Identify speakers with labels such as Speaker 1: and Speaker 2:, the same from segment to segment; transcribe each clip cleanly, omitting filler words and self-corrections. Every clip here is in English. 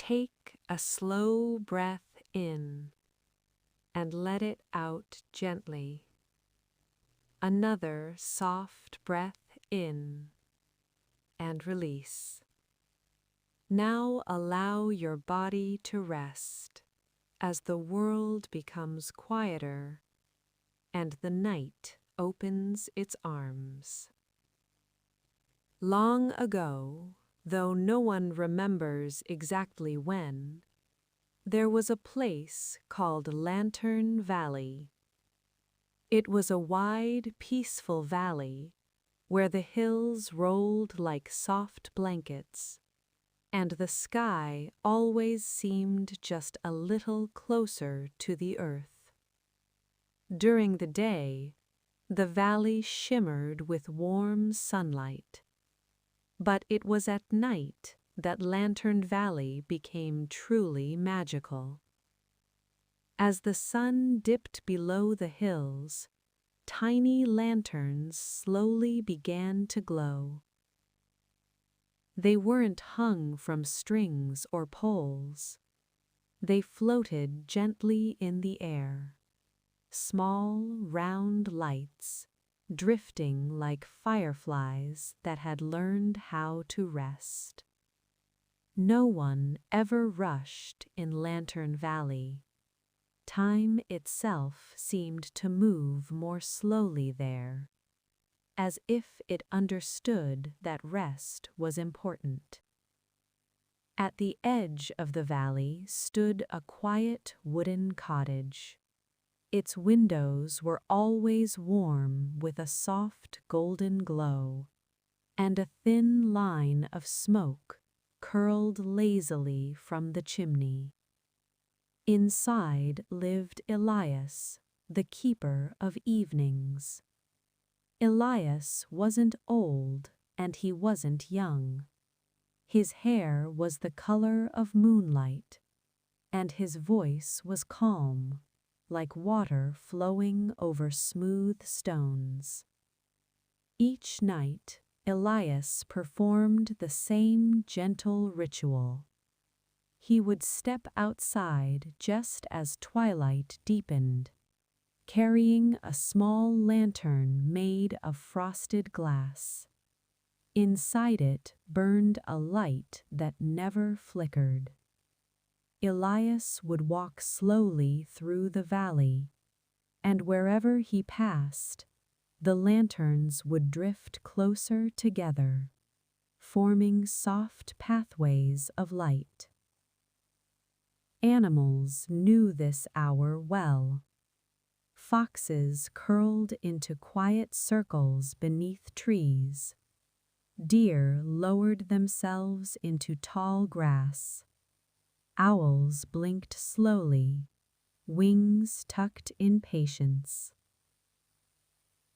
Speaker 1: Take a slow breath in and let it out gently. Another soft breath in and release. Now allow your body to rest as the world becomes quieter and the night opens its arms. Long ago, though no one remembers exactly when, there was a place called Lantern Valley. It was a wide, peaceful valley where the hills rolled like soft blankets, and the sky always seemed just a little closer to the earth. During the day, the valley shimmered with warm sunlight, but it was at night that Lantern Valley became truly magical. As the sun dipped below the hills, tiny lanterns slowly began to glow. They weren't hung from strings or poles. They floated gently in the air, small, round lights, drifting like fireflies that had learned how to rest. No one ever rushed in Lantern Valley. Time itself seemed to move more slowly there, as if it understood that rest was important. At the edge of the valley stood a quiet wooden cottage. Its windows were always warm with a soft golden glow, and a thin line of smoke curled lazily from the chimney. Inside lived Elias, the keeper of evenings. Elias wasn't old and he wasn't young. His hair was the color of moonlight, and his voice was calm, like water flowing over smooth stones. Each night, Elias performed the same gentle ritual. He would step outside just as twilight deepened, carrying a small lantern made of frosted glass. Inside it burned a light that never flickered. Elias would walk slowly through the valley, and wherever he passed, the lanterns would drift closer together, forming soft pathways of light. Animals knew this hour well. Foxes curled into quiet circles beneath trees. Deer lowered themselves into tall grass. Owls blinked slowly, wings tucked in patience.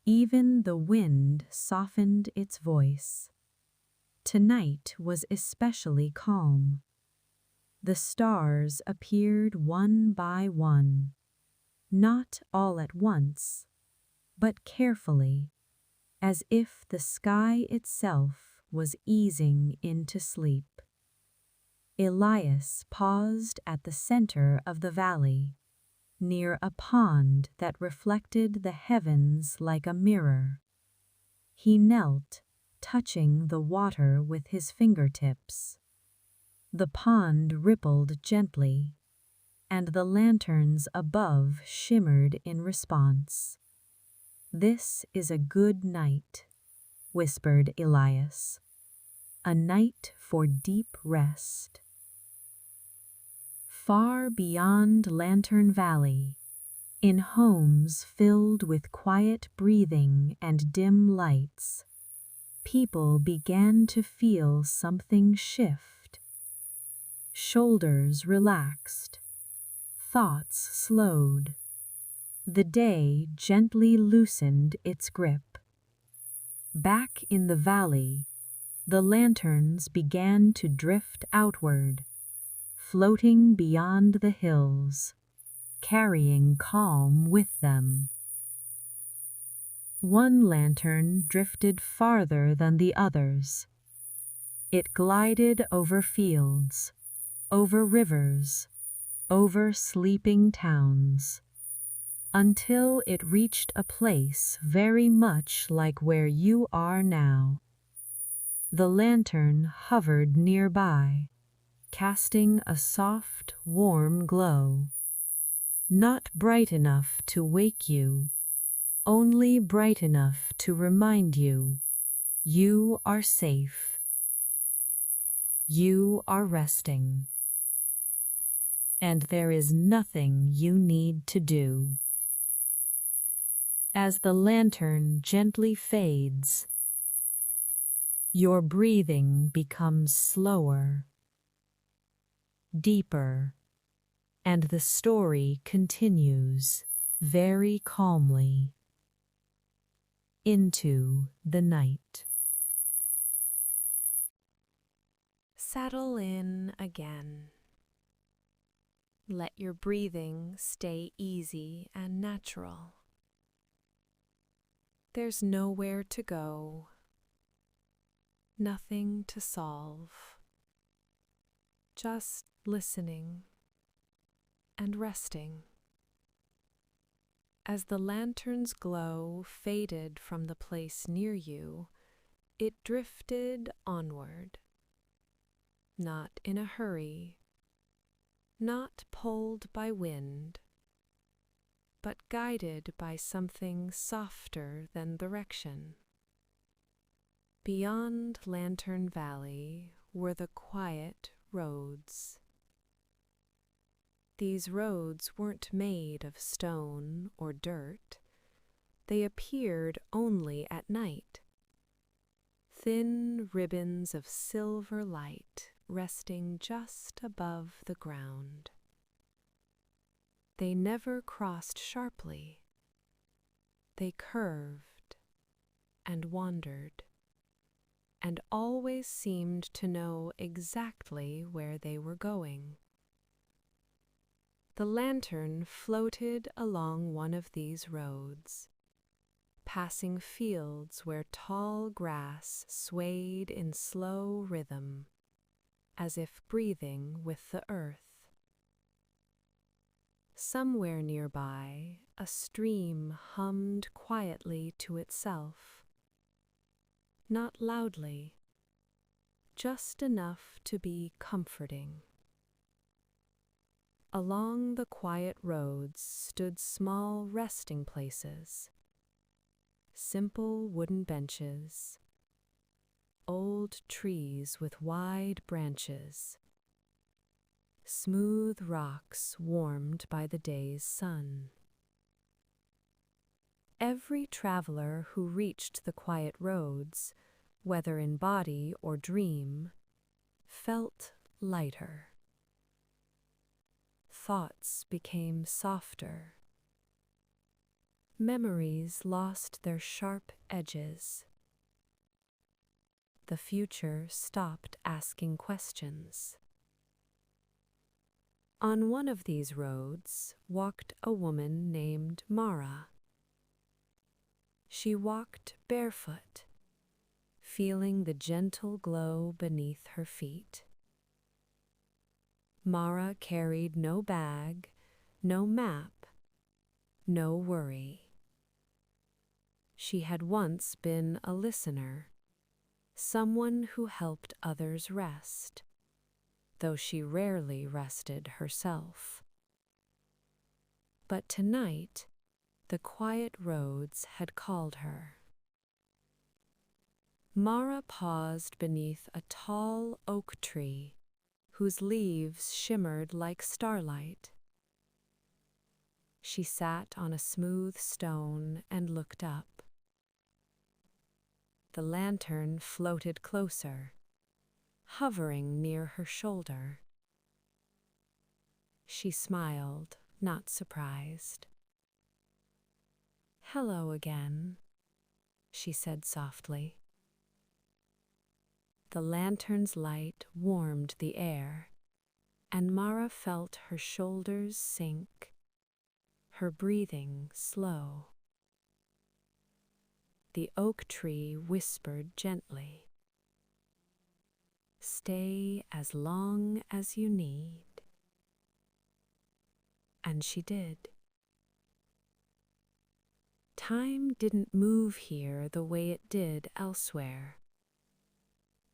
Speaker 1: Even the wind softened its voice. Tonight was especially calm. The stars appeared one by one, not all at once, but carefully, as if the sky itself was easing into sleep. Elias paused at the center of the valley, near a pond that reflected the heavens like a mirror. He knelt, touching the water with his fingertips. The pond rippled gently, and the lanterns above shimmered in response. "This is a good night," whispered Elias. "A night for deep rest." Far beyond Lantern Valley, in homes filled with quiet breathing and dim lights, people began to feel something shift. Shoulders relaxed, thoughts slowed. The day gently loosened its grip. Back in the valley, the lanterns began to drift outward, floating beyond the hills, carrying calm with them. One lantern drifted farther than the others. It glided over fields, over rivers, over sleeping towns, until it reached a place very much like where you are now. The lantern hovered nearby, casting a soft, warm glow. Not bright enough to wake you, only bright enough to remind you, you are safe. You are resting. And there is nothing you need to do. As the lantern gently fades, your breathing becomes slower, deeper, and the story continues very calmly into the night. Settle in again. Let your breathing stay easy and natural. There's nowhere to go, nothing to solve, just listening and resting. As the lantern's glow faded from the place near you, it drifted onward. Not in a hurry, not pulled by wind, but guided by something softer than direction. Beyond Lantern Valley were the quiet roads. These roads weren't made of stone or dirt. They appeared only at night. Thin ribbons of silver light resting just above the ground. They never crossed sharply. They curved and wandered, and always seemed to know exactly where they were going. The lantern floated along one of these roads, passing fields where tall grass swayed in slow rhythm, as if breathing with the earth. Somewhere nearby, a stream hummed quietly to itself, not loudly, just enough to be comforting. Along the quiet roads stood small resting places, simple wooden benches, old trees with wide branches, smooth rocks warmed by the day's sun. Every traveler who reached the quiet roads, whether in body or dream, felt lighter. Thoughts became softer. Memories lost their sharp edges. The future stopped asking questions. On one of these roads walked a woman named Mara. She walked barefoot, feeling the gentle glow beneath her feet. Mara carried no bag, no map, no worry. She had once been a listener, someone who helped others rest, though she rarely rested herself. But tonight, the quiet roads had called her. Mara paused beneath a tall oak tree whose leaves shimmered like starlight. She sat on a smooth stone and looked up. The lantern floated closer, hovering near her shoulder. She smiled, not surprised. "Hello again," she said softly. The lantern's light warmed the air, and Mara felt her shoulders sink, her breathing slow. The oak tree whispered gently, Stay as long as you need. And she did. Time didn't move here the way it did elsewhere.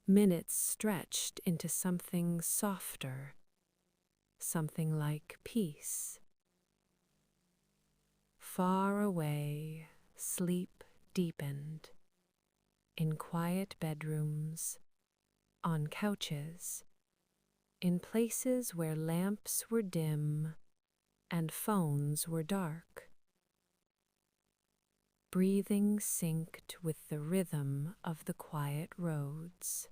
Speaker 1: Minutes stretched into something softer, something like peace. Far away, sleep deepened. In quiet bedrooms, on couches, in places where lamps were dim and phones were dark. Breathing synced with the rhythm of the quiet roads.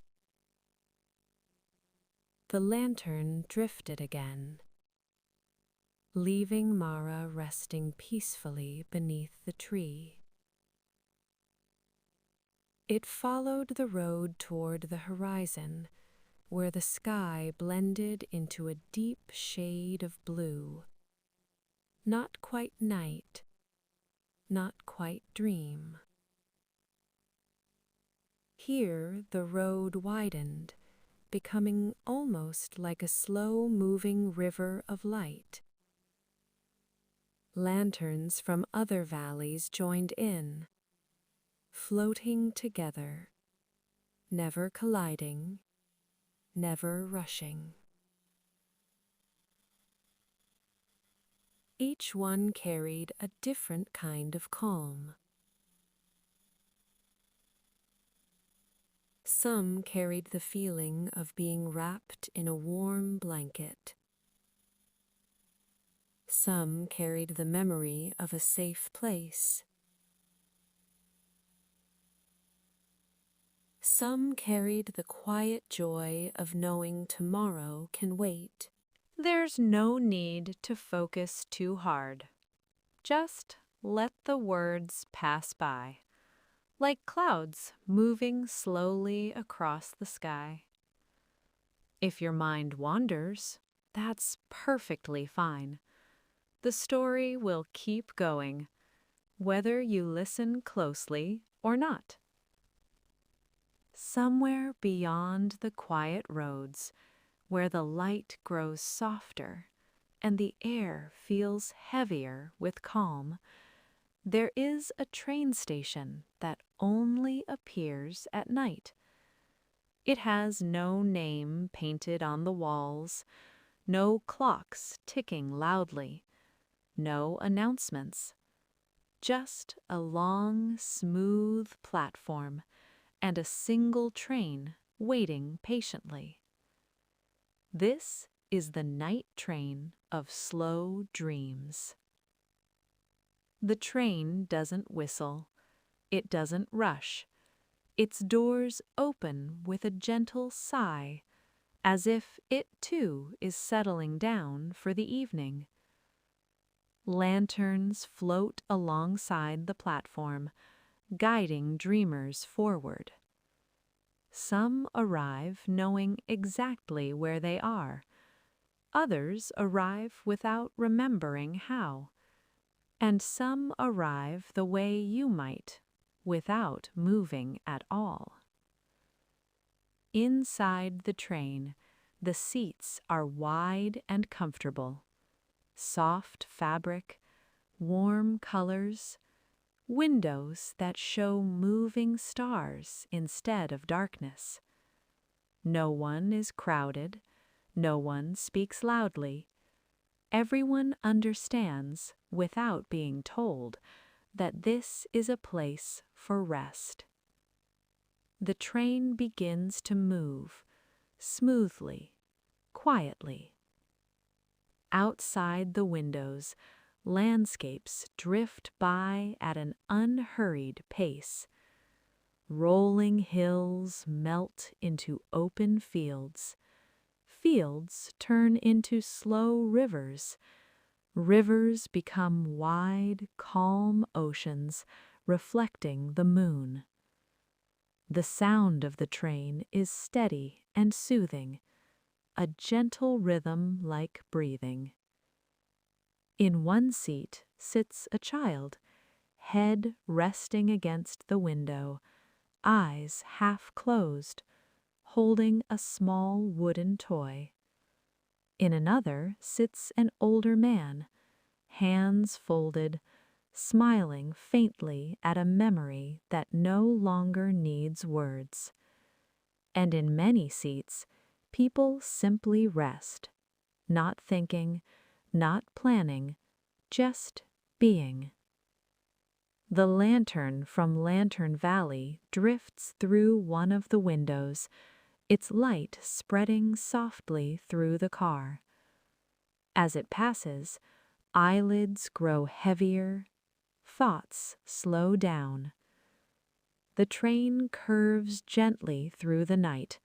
Speaker 1: The lantern drifted again, leaving Mara resting peacefully beneath the tree. It followed the road toward the horizon, where the sky blended into a deep shade of blue. Not quite night, not quite dream. Here the road widened, becoming almost like a slow-moving river of light. Lanterns from other valleys joined in, floating together, never colliding, never rushing. Each one carried a different kind of calm. Some carried the feeling of being wrapped in a warm blanket. Some carried the memory of a safe place. Some carried the quiet joy of knowing tomorrow can wait. There's no need to focus too hard. Just let the words pass by, like clouds moving slowly across the sky. If your mind wanders, that's perfectly fine. The story will keep going, whether you listen closely or not. Somewhere beyond the quiet roads, where the light grows softer and the air feels heavier with calm, there is a train station that only appears at night. It has no name painted on the walls, no clocks ticking loudly, no announcements. Just a long, smooth platform and a single train waiting patiently. This is the night train of slow dreams. The train doesn't whistle. It doesn't rush. Its doors open with a gentle sigh, as if it too is settling down for the evening. Lanterns float alongside the platform, guiding dreamers forward. Some arrive knowing exactly where they are. Others arrive without remembering how. And some arrive the way you might, without moving at all. Inside the train, the seats are wide and comfortable. Soft fabric, warm colors, windows that show moving stars instead of darkness. No one is crowded, no one speaks loudly. Everyone understands, without being told, that this is a place for rest. The train begins to move, smoothly, quietly. Outside the windows, landscapes drift by at an unhurried pace. Rolling hills melt into open fields. Fields turn into slow rivers. Rivers become wide, calm oceans, reflecting the moon. The sound of the train is steady and soothing, a gentle rhythm like breathing. In one seat sits a child, head resting against the window, eyes half closed, holding a small wooden toy. In another sits an older man, hands folded, smiling faintly at a memory that no longer needs words. And in many seats, people simply rest, not thinking, not planning, just being. The lantern from Lantern Valley drifts through one of the windows, its light spreading softly through the car. As it passes, eyelids grow heavier, thoughts slow down. The train curves gently through the night,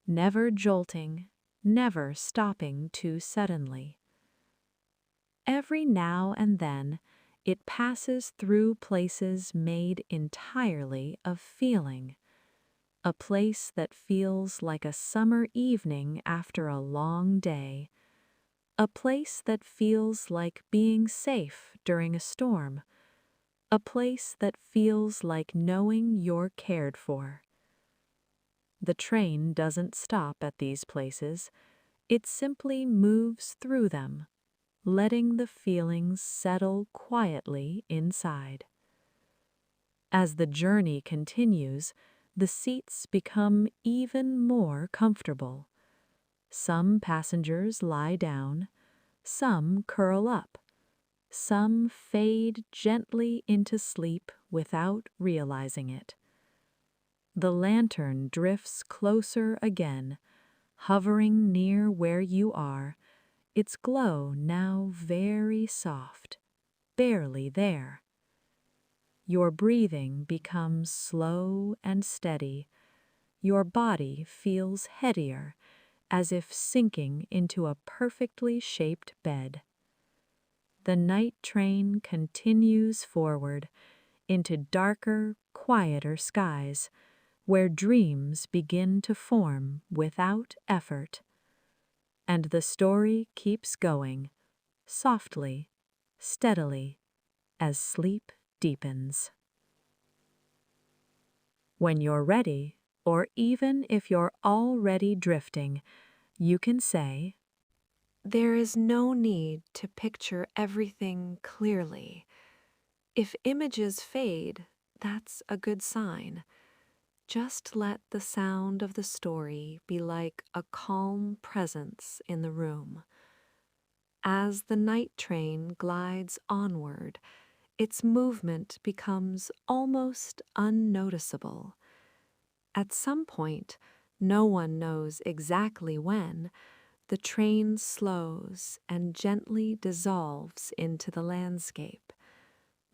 Speaker 1: never jolting, never stopping too suddenly. Every now and then, it passes through places made entirely of feeling. A place that feels like a summer evening after a long day. A place that feels like being safe during a storm. A place that feels like knowing you're cared for. The train doesn't stop at these places. It simply moves through them, letting the feelings settle quietly inside. As the journey continues, the seats become even more comfortable. Some passengers lie down, some curl up, some fade gently into sleep without realizing it. The lantern drifts closer again, hovering near where you are, its glow now very soft, barely there. Your breathing becomes slow and steady. Your body feels heavier, as if sinking into a perfectly shaped bed. The night train continues forward into darker, quieter skies, where dreams begin to form without effort. And the story keeps going, softly, steadily, as sleep deepens. When you're ready, or even if you're already drifting, you can say,
Speaker 2: There is no need to picture everything clearly. If images fade, that's a good sign. Just let the sound of the story be like a calm presence in the room. As the night train glides onward, its movement becomes almost unnoticeable. At some point, no one knows exactly when, the train slows and gently dissolves into the landscape,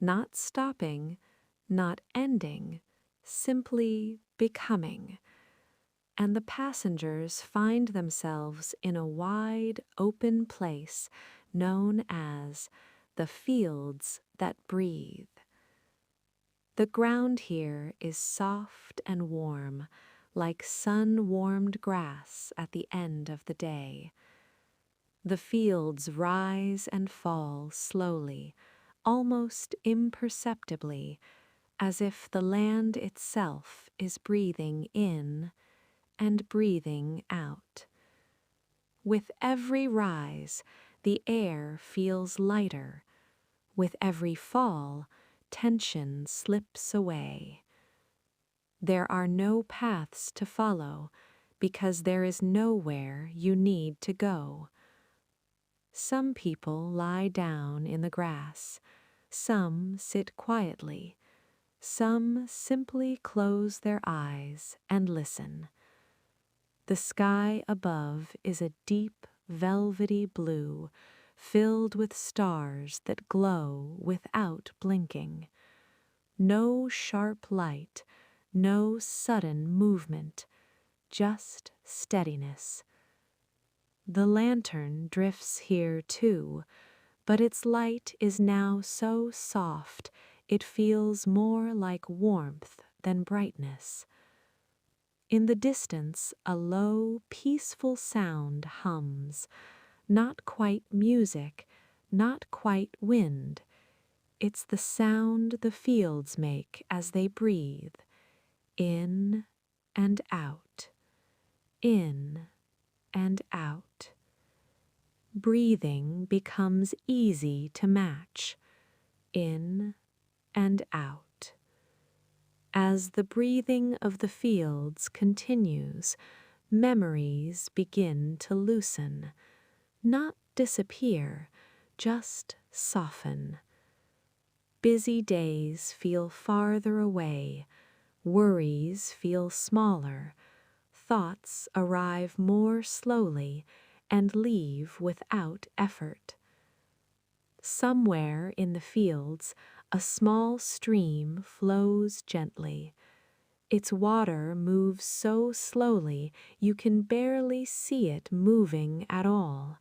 Speaker 2: not stopping, not ending, simply becoming. And the passengers find themselves in a wide, open place known as the fields that breathe. The ground here is soft and warm, like sun-warmed grass at the end of the day. The fields rise and fall slowly, almost imperceptibly, as if the land itself is breathing in and breathing out. With every rise, the air feels lighter. With every fall, tension slips away. There are no paths to follow because there is nowhere you need to go. Some people lie down in the grass, some sit quietly, some simply close their eyes and listen. The sky above is a deep, velvety blue, filled with stars that glow without blinking. No sharp light, no sudden movement, just steadiness. The lantern drifts here too, but its light is now so soft it feels more like warmth than brightness. In the distance, a low, peaceful sound hums, not quite music, not quite wind. It's the sound the fields make as they breathe, in and out.
Speaker 1: in and out. Breathing becomes easy to match, in and out. As the breathing of the fields continues, memories begin to loosen, not disappear, just soften. Busy days feel farther away, worries feel smaller, thoughts arrive more slowly and leave without effort. Somewhere in the fields, a small stream flows gently. Its water moves so slowly you can barely see it moving at all.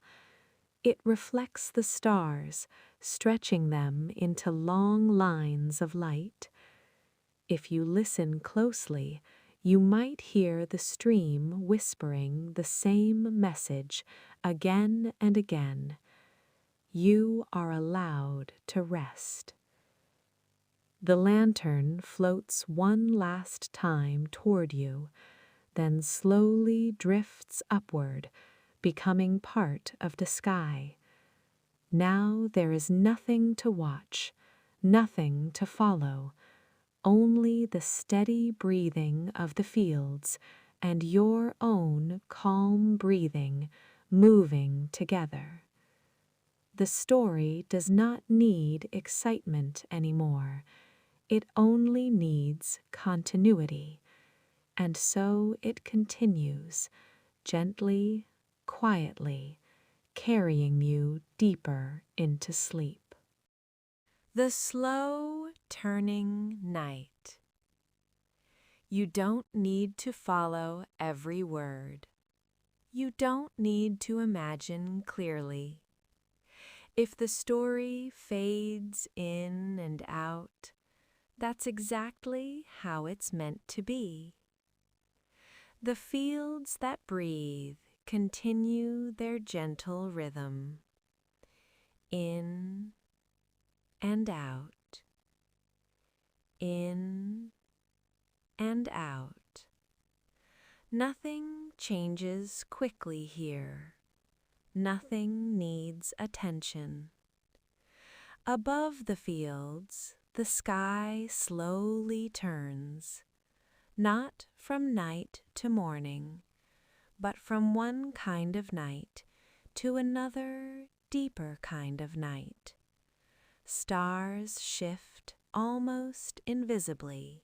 Speaker 1: It reflects the stars, stretching them into long lines of light. If you listen closely, you might hear the stream whispering the same message again and again. You are allowed to rest. The lantern floats one last time toward you, then slowly drifts upward, becoming part of the sky. Now there is nothing to watch, nothing to follow, only the steady breathing of the fields and your own calm breathing moving together. The story does not need excitement anymore. It only needs continuity, and so it continues, gently, quietly, carrying you deeper into sleep. The slow turning night. You don't need to follow every word. You don't need to imagine clearly. If the story fades in and out, that's exactly how it's meant to be. The fields that breathe continue their gentle rhythm, in and out, in and out. Nothing changes quickly here. Nothing needs attention. Above the fields, the sky slowly turns, not from night to morning, but from one kind of night to another, deeper kind of night. Stars shift almost invisibly.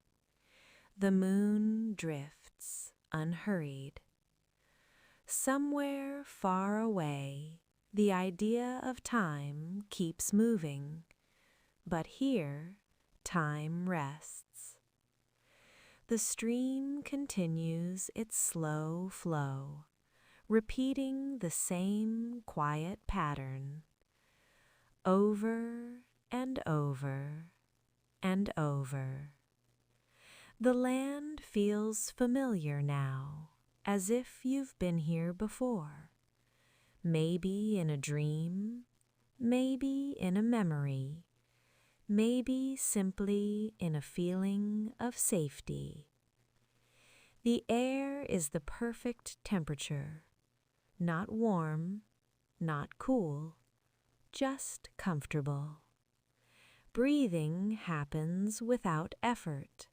Speaker 1: The moon drifts unhurried. Somewhere far away, the idea of time keeps moving, but here time rests. The stream continues its slow flow, repeating the same quiet pattern, over and over and over. The land feels familiar now, as if you've been here before. Maybe in a dream, maybe in a memory, maybe simply in a feeling of safety. The air is the perfect temperature, not warm, not cool, just comfortable. Breathing happens without effort,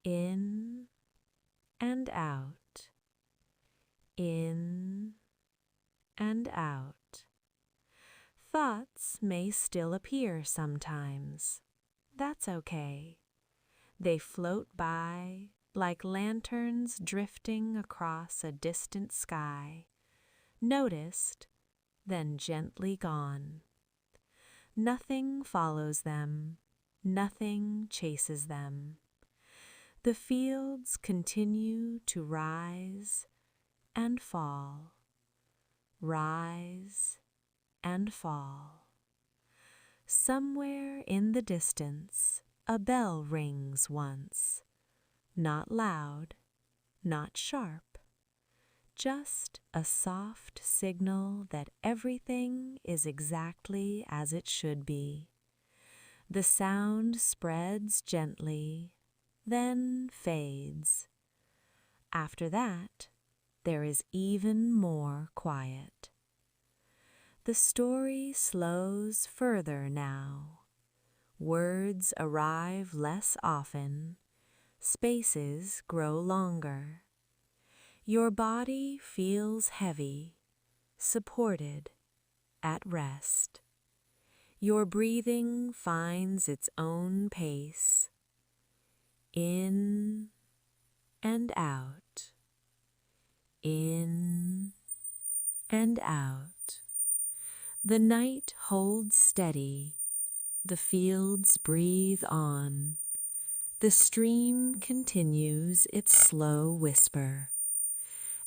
Speaker 1: in and out, in and out. Thoughts may still appear sometimes. That's okay. They float by like lanterns drifting across a distant sky, noticed, then gently gone. Nothing follows them, nothing chases them. The fields continue to rise and fall, rise and fall. Somewhere in the distance, a bell rings once. Not loud, not sharp, just a soft signal that everything is exactly as it should be. The sound spreads gently, then fades. After that, there is even more quiet. The story slows further now. Words arrive less often. Spaces grow longer. Your body feels heavy, supported, at rest. Your breathing finds its own pace. In and out. In and out. The night holds steady. The fields breathe on. The stream continues its slow whisper.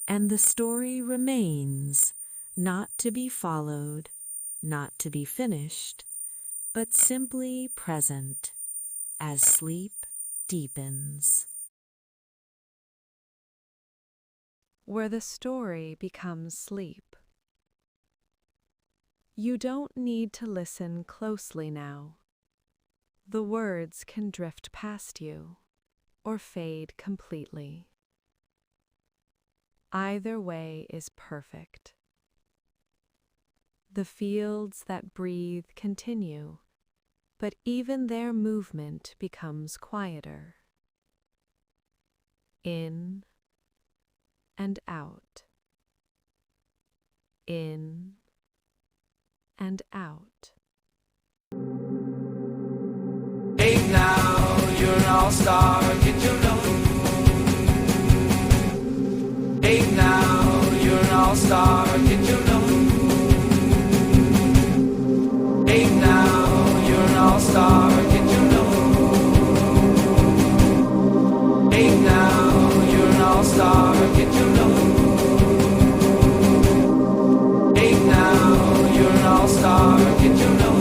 Speaker 1: And the story remains, not to be followed, not to be finished, but simply present as sleep deepens.
Speaker 2: Where the story becomes sleep. You don't need to listen closely now. The words can drift past you or fade completely. Either way is perfect. The fields that breathe continue, but even their movement becomes quieter. In and out. In and out.
Speaker 3: Hey now, you're an all-star, did you know? Hey now, you're an all-star, did you know? Hey now, you're an all-star, did you know? Hey now, you're an all-star, did you know? Hey now, you're an all-star, did you know?